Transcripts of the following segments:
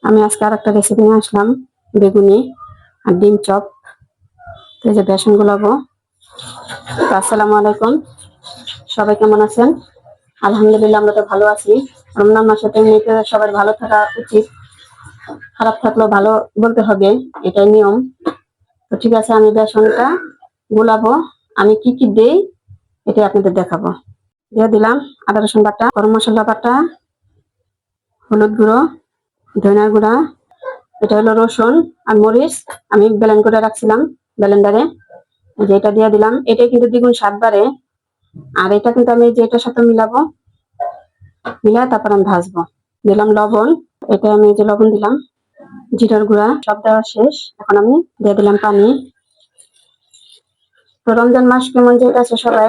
আমি আজকে আর একটা রেসিপি নিয়ে আসলাম, বেগুনি আর ডিম চপ। তো এই যে বেসন গুলাবো। তো আসসালামু আলাইকুম, সবাই কেমন আছেন? আলহামদুলিল্লাহ, আমরা তো ভালো আছি। রমজান মাসে তো এমনিতে সবার ভালো থাকা উচিত, খারাপ থাকলেও ভালো বলতে হবে, এটাই নিয়ম। তো ঠিক আছে, আমি বেসনটা গুলাবো। আমি কি কি দেই এটাই আপনাদের দেখাবো। দিয়ে দিলাম আদা রসুন বাটা, গরম মশলা বাটা, হলুদ গুঁড়ো, ধনিয়ার গুঁড়া, এটা হলো রসুন আর মরিচ, আমি ব্লেন্ড করে রাখছিলাম ব্লেন্ডারে। যেটা দিয়ে দিলাম, এটাই কিন্তু দ্বিগুণ স্বাদ বাড়ে। আর এটা কিন্তু আমি যেটার সাথে মিলাবো, মিলা তারপর আমি ভাজবো। দিলাম লবণ, এটা আমি যে লবণ দিলাম, জিরার গুঁড়া, সব দেওয়া শেষ। এখন আমি দিয়ে দিলাম পানি। তো রমজান মাস কেমন যেতেছে সবাই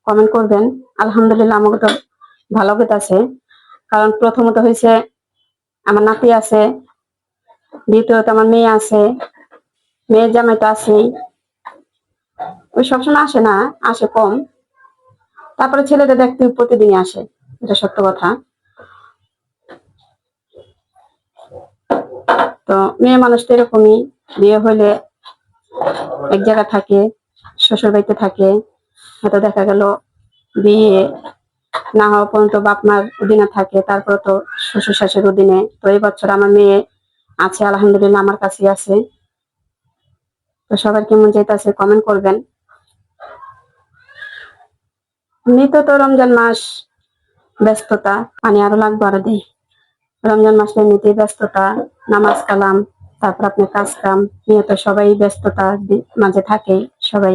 কমেন্ট করবেন। আলহামদুলিল্লাহ, আমাকে তো ভালো আছে। কারণ প্রথমত হয়েছে আমার নাতি আছে, দ্বিতীয়ত আমার মেয়ে আছে, মেয়ের জামাই তো আছেই। ওই সবসময় আসে না, আসে কম। তারপরে ছেলেদের দেখতে প্রতিদিনই আসে, এটা সত্য কথা। তো মেয়ে মানুষ তো এরকমই, বিয়ে হইলে এক জায়গায় থাকে, শ্বশুর বাড়িতে থাকে। হয়তো দেখা গেল বিয়ে না হওয়া পর্যন্ত বাপ মার অধীনে থাকে, তারপর তো শ্বশুর শাশুড়ির অধীনে। তো এই বছর আমার মেয়ে আছে, আলহামদুলিল্লাহ আমার কাছেই আছে। তো সবার কেমন যেতেছে কমেন্ট করবেন। এমনিতে তো রমজান মাস ব্যস্ততা, পানি আরো লাগবে আরো দেই। রমজান মাসে এমনিতেই ব্যস্ততা, নামাজ কালাম, তারপর আপনার কাজ কাম নিয়ে তো সবাই ব্যস্ততা মাঝে থাকে সবাই।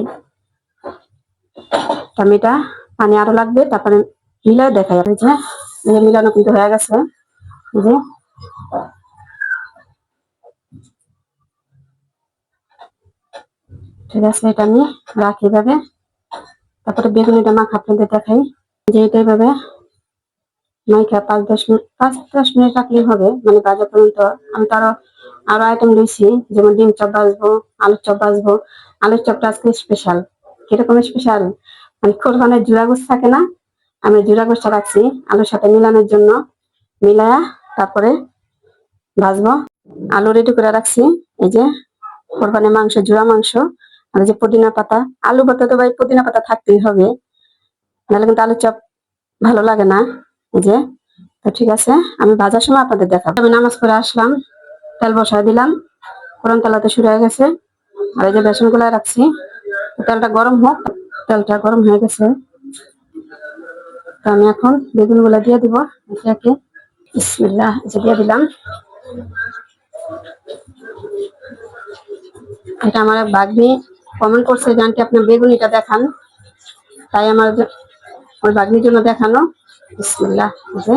টমেটা পানি আরো লাগবে, তারপরে মিলায় দেখাই। যে মিলানো কিন্তু হয়ে গেছে, যে ঠিক আছে, এটা আমি রাখি ভাবে। তারপরে বেগুনিটা মাখা আপনাদের দেখাই, যে এটা এইভাবে মাইখা 5-10 মিনিট রাখলেই হবে, মানে ভাজা পর্যন্ত। আমি তো আরো আইটেম দিয়েছি, যেমন ডিম চপ ভাজবো, আলুর চপ ভাজবো। আলুর চপটা আজকে স্পেশাল। কিরকম স্পেশাল, মানে কোরবানের জুড়া গোস থাকে না, আমি জুড়া গোসটা রাখছি আলুর সাথে মিলানোর জন্য। মিলায়া তারপরে ভাজবো। আলু রেডি করে রাখছি, এই যে কোরবানির মাংস, জুড়া মাংস। আর যে পুদিনা পাতা, আলু পাতা তো ভাই পুদিনা পাতা থাকতেই হবে, নাহলে কিন্তু আলুর চপ ভালো লাগে না। এই যে, তো ঠিক আছে, আমি ভাজার সময় আপনাদের দেখাবো। আমি নামাজ পড়ে আসলাম, তেল বসায় দিলাম, ফোড়ন তেলাতে শুরু হয়ে গেছে। আর এই যে বেসন গুলায় রাখছি, তেলটা গরম হোক। তেলটা গরম হয়ে গেছে, তো আমি এখন বেগুন গুলা দিয়ে দিব একে একে। বিসমিল্লাহ, যে দিয়ে দিলাম। এটা আমার বাগনি কমেন্ট করছে যে আন্টি আপনার বেগুনিটা দেখান, তাই আমার ওই বাগনির জন্য দেখানো। বিসমিল্লাহ, যে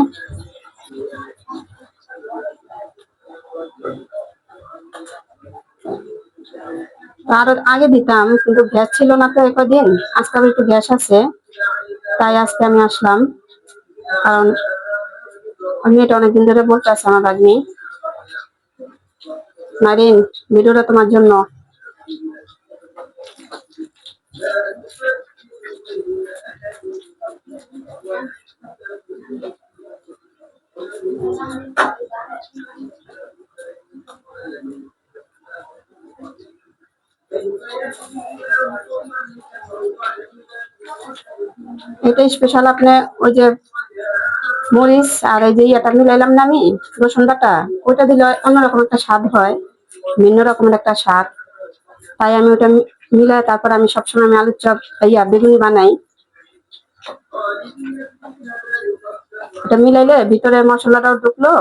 আরো আগে দিতাম, কিন্তু গ্যাস ছিল না তো কদিন। আজকে আবার একটু গ্যাস আছে, তাই আজকে আমি আসলাম। কারণ আমি এটা অনেকদিন ধরে বলতে আছে আমার ভাগ্নি, নারিন ভিডিওটা তোমার জন্য। এটা স্পেশাল, আপনি ওই যে মরিচ আর এই যে ইয়েটা মিলাইলাম না আমি, রসুন বাটা, ওইটা দিলে অন্যরকম একটা স্বাদ হয়, ভিন্ন রকমের একটা স্বাদ। তাই আমি ওটা মিলাই তারপর আমি সবসময় আমি আলুর চপ বেগুনি বানাই। ওটা মিলাইলে ভিতরে মশলাটাও ঢুকলো।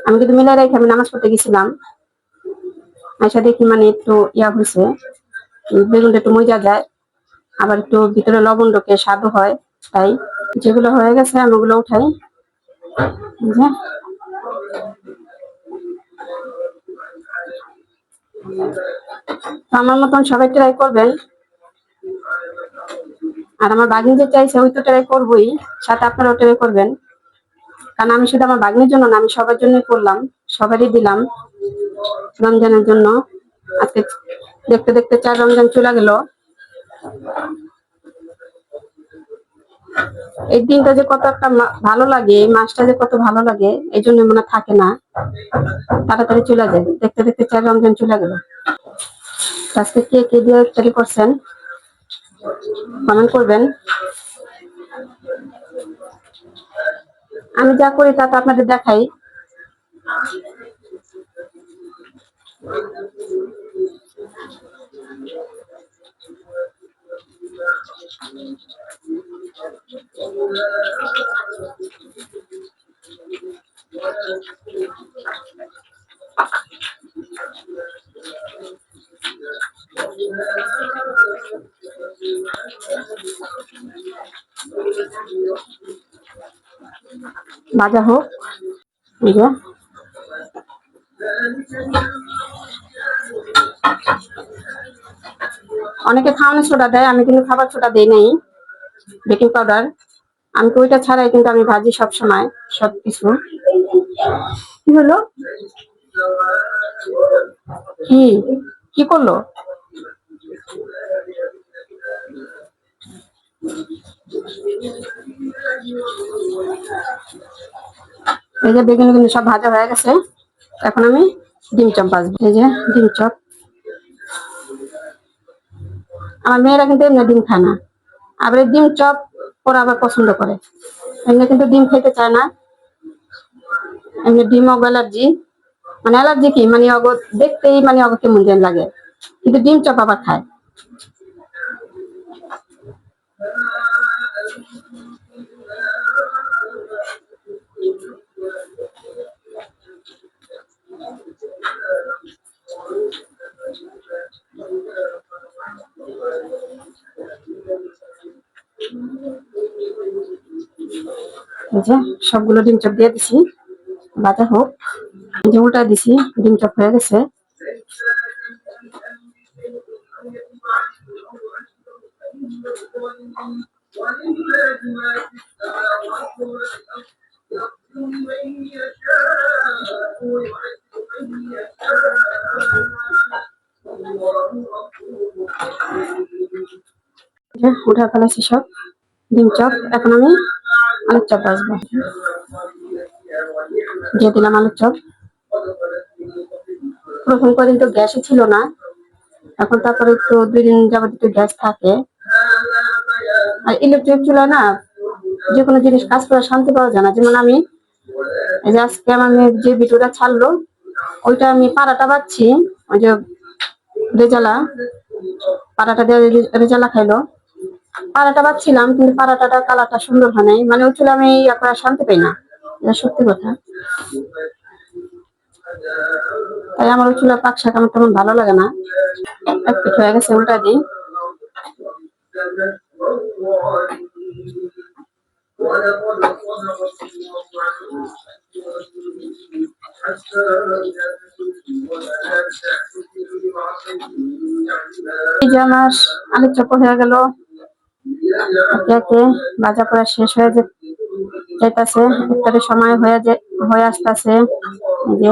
আমি কিন্তু মিলাই রেখে আমি নামাজ পড়তে গেছিলাম, আয়সা দেখি মানে একটু হয়েছে, বেগুনটা একটু মজা যায়, আবার একটু ভিতরে লবণ ঢোকে, স্বাদও হয়। তাই যেগুলো হয়ে গেছে আমি ওগুলো উঠাই। আমার মতন সবাই ট্রাই করবেন। আর আমার বাগনি যে চাইছে ওই তো ট্রাই করবোই, সাথে আপনারাও ট্রাই করবেন। কারণ আমি শুধু আমার বাগনির জন্য না, আমি সবার জন্যই করলাম, সবারই দিলাম রমজানের জন্য। আজকে দেখতে দেখতে 4 রমজান চলে গেল। এই দিনটা যে কত একটা ভালো লাগে, এই মাসটা যে কত ভালো লাগে, এই জন্য মনে থাকে না, তাড়াতাড়ি চলে যায়। দেখতে দেখতে 4 রমজান চলে গেল। আজকে কে কে দিয়ে ইফতারি করছেন কমেন্ট করবেন। আমি যা করি তা তো আপনাদের দেখাই। ভাজা হোক, এই যে অনেকে খাওয়ানোর সোডা দেয়, আমি কিন্তু খাবার সোডা দেই নাই, বেকিং পাউডার। আমি তো ওইটা ছাড়াই কিন্তু আমি ভাজি সব সময় সবকিছু। কি হলো, কি কি করলো? এই যে বেগুন কিন্তু সব ভাজা হয়ে গেছে, এখন আমি ডিম চপ ভাজবো। এই যে ডিম চপ, আমার মেয়েরা কিন্তু এমনি ডিম খায় না, আবার এই ডিম চপ ওরা আবার পছন্দ করে। এমনি কিন্তু ডিম খেতে চায় না, এমনি ডিম অগ অ্যালার্জি, মানে অ্যালার্জি কি মানে অগ দেখতেই মানে অগ কেমন যেন লাগে, কিন্তু ডিম চপ আবার খায়। এই যে সবগুলো ডিম চপ দিয়ে দিছি, ভাজা হোক। যে উল্টা দিছি, ডিম চপ হয়ে গেছে। উঠা ফেলেছি সব ডিম চপ, এখন আমি আলুর চপ ভাজবো। দিয়ে দিলাম আলুর চপ। প্রথম কদিন তো গ্যাসই ছিল না, এখন তারপরে তো 2 দিন যাবত একটু গ্যাস থাকে। আর ইলেকট্রিক চুলা না, যে কোনো জিনিস কাজ করে শান্তি পাওয়া যায় না। যেমন আমি এই যে আজকে আমার মেয়ে যে ভিডিওটা ছাড়লো, ওইটা আমি পাড়াটা বাচ্ছি, ওই যে রেজালা পাড়াটা দিয়ে রেজালা খাইলো, পাড়াটা বাচ্ছিলাম, কিন্তু পাড়াটাটা কালারটা সুন্দর হয় নাই, মানে ওই চুলা আমি এখন শান্তি পাই না, এটা সত্যি কথা। তাই আমার ওই চুলা পাক শাক আমার তেমন ভালো লাগে না। এক পিঠ হয়ে গেছে, উল্টা দিই। এই যে আমার আলুর চপ হয়ে গেল, একে একে ভাজা করা শেষ হয়ে যাইতাছে, ইফতারের সময় হয়ে আসতেছে। যে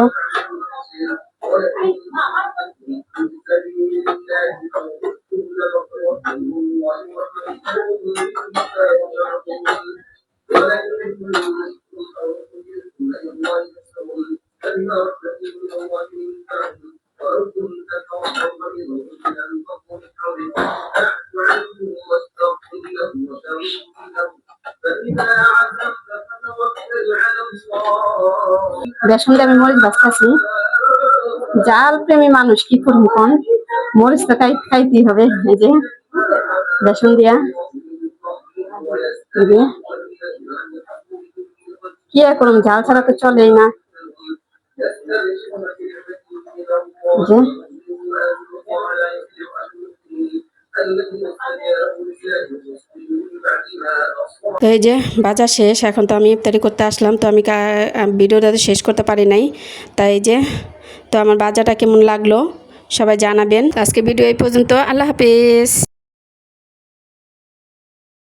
বেসন দিয়ে আমি মরিচ ভাজতেছি। জাল প্রেমী মানুষ কি করবো কোন, মরিচ তো খাইতেই হবে। এই যে বেসন দিয়া কি আর করুন, ঝাল ছাড়া তো চলেই না। যে তো এই যে বাজার শেষ, এখন তো আমি ইফতারি করতে আসলাম, তো আমি ভিডিওটা শেষ করতে পারি নাই। তাই এই যে, তো আমার বাজারটা কেমন লাগলো সবাই জানাবেন। আজকে ভিডিও এই পর্যন্ত, আল্লাহ হাফেজ।